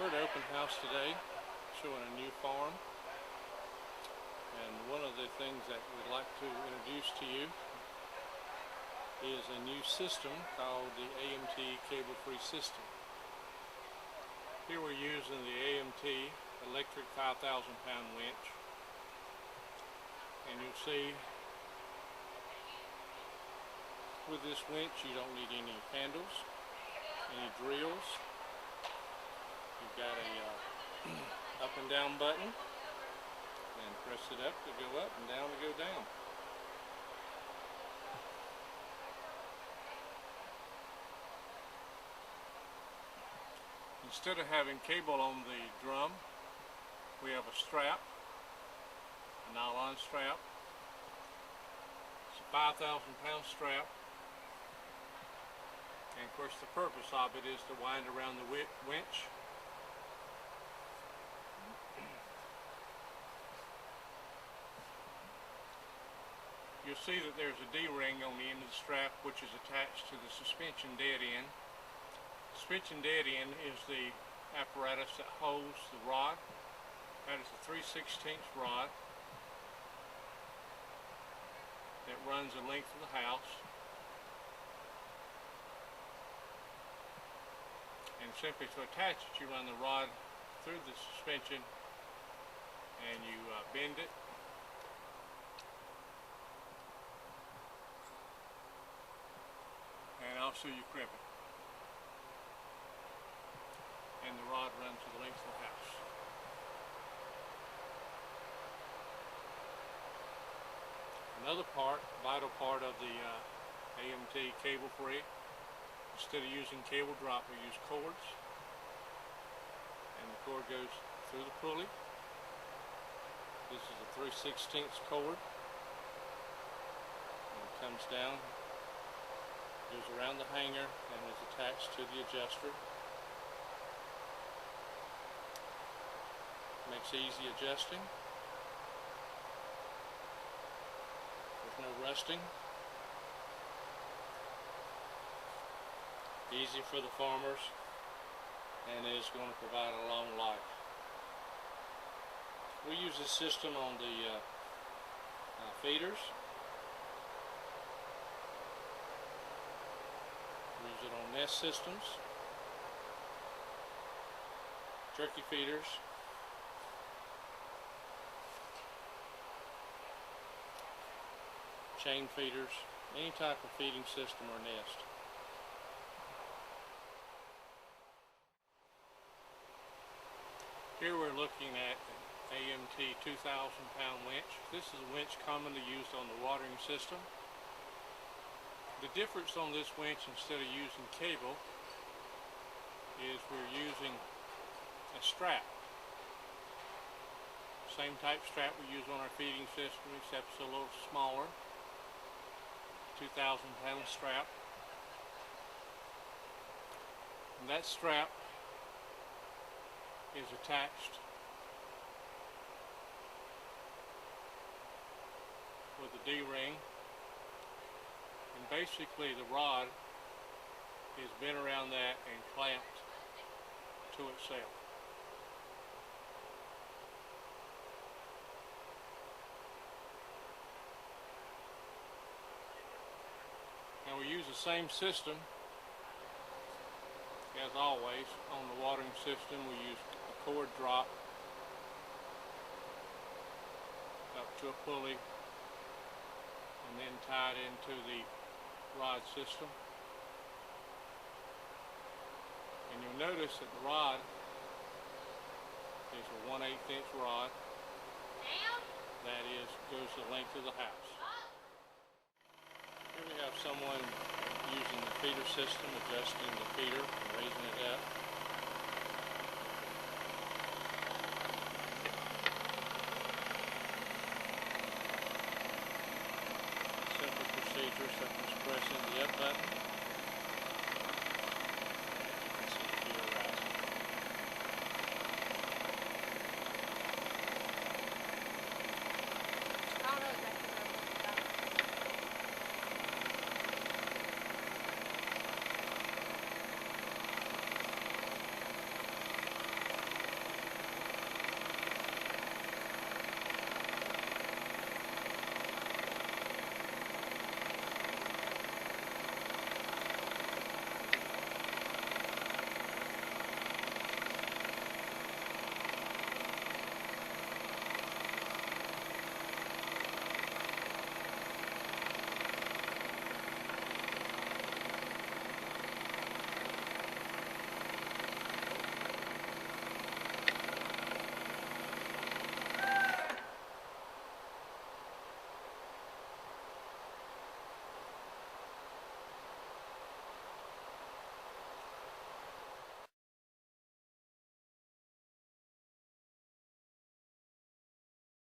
We're at an open house today, showing a new farm, and one of the things that we'd like to introduce to you is a new system called the AMT Cable-Free System. Here we're using the AMT electric 5,000-pound winch, and you'll see with this winch you don't need any handles, any drills. You've got a up and down button, and press it up to go up and down to go down. Instead of having cable on the drum, we have a strap, a nylon strap. It's a 5,000-pound strap, and of course the purpose of it is to wind around the winch. You'll see that there's a D-ring on the end of the strap, which is attached to the suspension dead end. Suspension dead end is the apparatus that holds the rod. That is a 3/16 rod that runs the length of the house. And simply to attach it, you run the rod through the suspension and you bend it. And also you crimp it. And the rod runs to the length of the house. Another vital part of the AMT cable-free, instead of using cable drop, we use cords. And the cord goes through the pulley. This is a 3/16 cord. And it comes down, goes around the hanger, and is attached to the adjuster. Makes easy adjusting. There's no rusting. Easy for the farmers, and is going to provide a long life. We use this system on the feeders. We use it on nest systems, turkey feeders, chain feeders, any type of feeding system or nest. Here we're looking at an AMT 2,000-pound winch. This is a winch commonly used on the watering system. The difference on this winch, instead of using cable, is we're using a strap. Same type strap we use on our feeding system, except it's a little smaller. 2,000-pound strap. And that strap is attached with a D-ring, and basically the rod is bent around that and clamped to itself. Now we use the same system as always on the watering system. We use a cord drop up to a pulley and then tied into the rod system. And you'll notice that the rod is a 1/8" rod. That is, goes the length of the house. Here we have someone using the feeder system, adjusting the feeder and raising it up. Simple procedure, such as pressing the up button